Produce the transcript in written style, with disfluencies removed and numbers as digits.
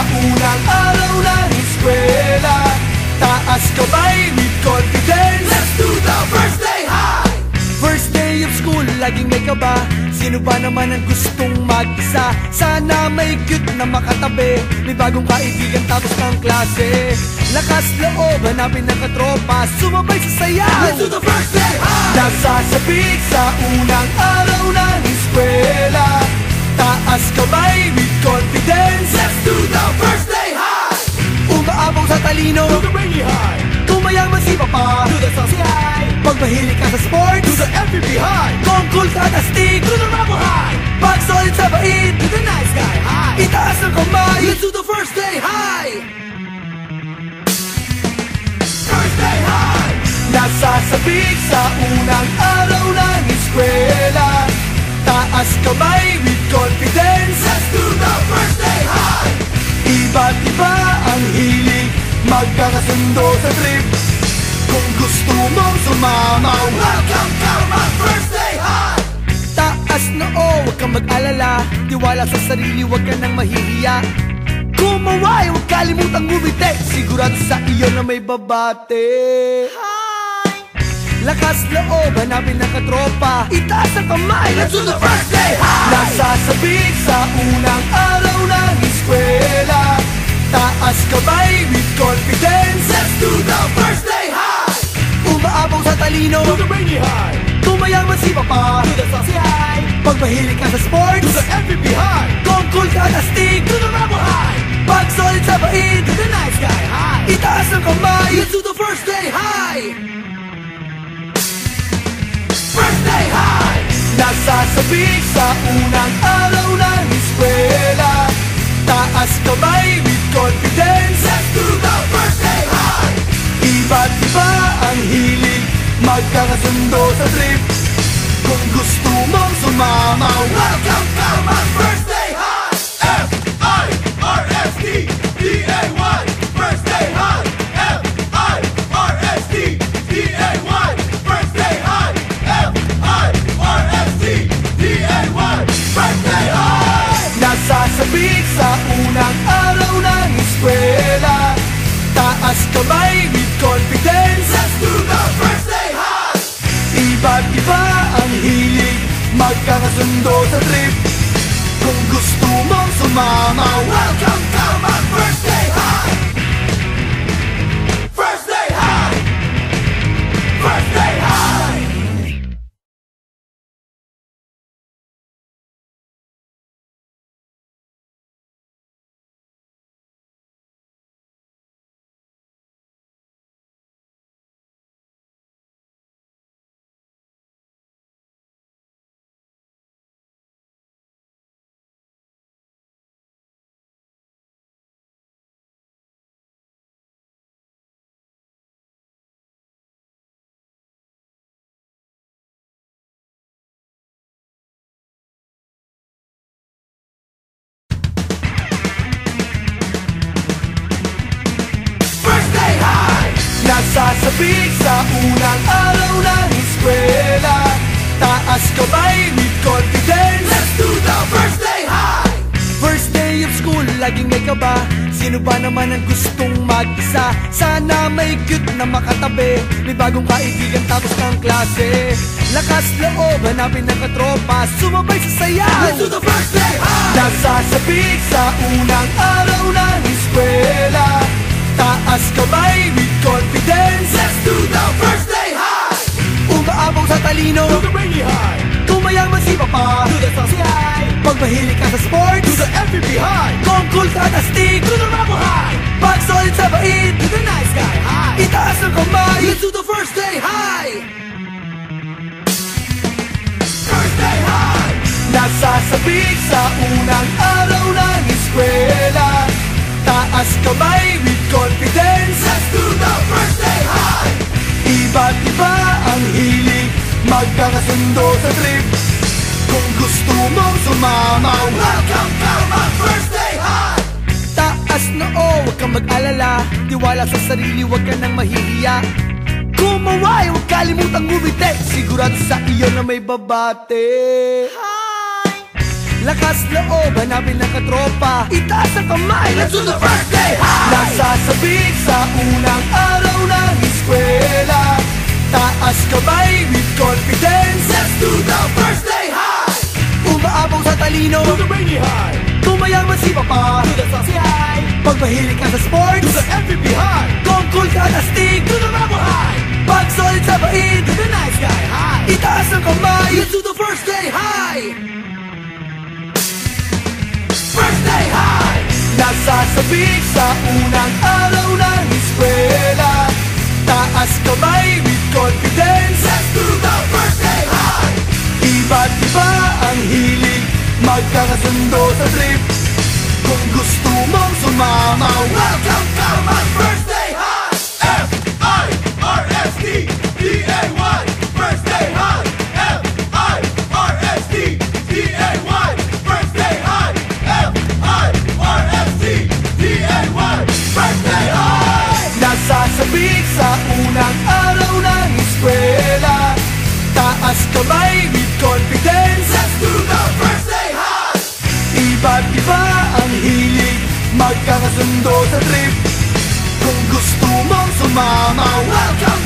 unang araw ng eskwela. Taas kamay with confidence. Let's do the first day high. First day of school, laging may kaba. Sino ba naman ang gustong mag-isa? Sana may cute na makatabi. May bagong kaibigan tapos ng klase. Lakas loob, hanapin ng katropa. Sumabay sa sayaw. Let's do the first day high. Nasasabik sa unang araw ng eskwela. Taas kamay with confidence. Let's do the first day high. Umaapaw sa talino, do the rainy high. Kung mayaman si papa, do the saucy high. Pag mahilig ka sa sports, do the MVP high. Kung cool ka at astig, do the rubble high. Pag solid sa bait, do the nice guy high. Itaas ang kamay, let's do the first day high. First day high. Nasasabik sa unang araw ng eskwela. Taas kamay with confidence. Let's do the first day high. Iba't iba ang hilig, magkakasundo sa trip. Kung gusto mong sumama, welcome to my first day high. Taas na huwag kang mag-alala. Tiwala sa sarili, huwag ka nang mahihiya. Kumaway, huwag kalimutang ngumiti. Sigurado sa iyo na may babate. Lakas loob, hanapin ng katropa. Itaas ang kamay, let's do the first day high. Nasasabik sa unang araw ng eskwela. Taas kamay with confidence. Let's do the first day high. Umaapaw sa talino, do the rainy high. Kung mayaman si papa, do the saucy high. Pag mahilig ka sa sports, do the MVP high. Kung cool ka at astig, do the rubble high. Pag solid sa bait, do the nice guy high. Itaas ang kamay, let's do the first day high. First day high. Nasasabik sa unang araw ng eskwela. Taas kamay with confidence. Let's do the first day high. Iba't iba ang hilig, magkakasundo sa trip. Kung gusto mong sumama, welcome to my first day high. F-I-R-S-T-D-A-Y. First day high. F-I-R-S-T-D-A-Y. First day high. F-I-R-S-T-D-A-Y. First day high. Nasasabik sa unang araw ng eskwela. Taas kamay with confidence. Let's do the first day high. Iba't iba ang hilig, magkakasundo sa trip. Kung gusto mong sumama, welcome to my first day high. First day high. First day high. Nasasabik sa unang araw ng eskwela. Taas kamay with confidence. Let's do the first day high. First day of school, laging may kaba. Sino ba naman ang gustong mag-isa? Sana may cute na makatabi. May bagong kaibigan tapos ng klase. Lakas loob, hanapin ng katropa. Sumabay sa sayaw. Let's do the first day high. Nasasabik sa unang araw ng eskwela. Taas kamay with confidence. Let's do the first day high. Umaapaw sa talino, do the rainy high. Kung mayaman si papa, do the saucy high. Pag mahilig ka sa sports, do the MVP high. Kung cool ka at astig, do the rubble high. Pag solid sa bait, do the nice guy high. Itaas ang kamay, let's do the first day high. First day high. Nasasabik sa unang araw ng eskwela. Taas kamay with confidence. Let's do the first day high. Iba't iba ang hilig, magkakasundo sa trip. Kung gusto mong sumama, welcome to my first day high. Taas na huwag kang mag-alala. Tiwala sa sarili, huwag ka nang mahihiya. Kumaway, huwag kalimutang ngumiti. Sigurado sa iyo na may babate. Lakas loob, hanapin ng katropa, itaas ang kamay, let's do the birthday high! Nasasabik sa unang araw ng eskwela, taas kamay with confidence, let's do the birthday high! Umaapaw sa talino, To the rainy high, tumayaman si Papa, to the saucy high, pag mahilig ka sa sports, to the MVP high, kung cool ka at astig, to the rebel high, pag solid sa bait, to the nice guy high. itaas ang kamay, Let's do the birthday high. birthday high! Nasasabik sa unang araw ng eskwela, taas kamay with confidence, let's do the birthday high! Iba't iba ang hilig, magkakasundo sa trip, kung gusto mong sumama, welcome ka mag-birthday high! F-I-R-S-T-D-A-Y, birthday high. F-I-R-S-T-D-A-Y, birthday high. F-I-R-S-T-D-A-Y, birthday high. Nasasabik sa unang araw ng eskwela, taas kamay with confidence, Let's do the birthday high. iba't iba ang hilig, magkakasundo sa trip, kung gusto mong sumama, welcome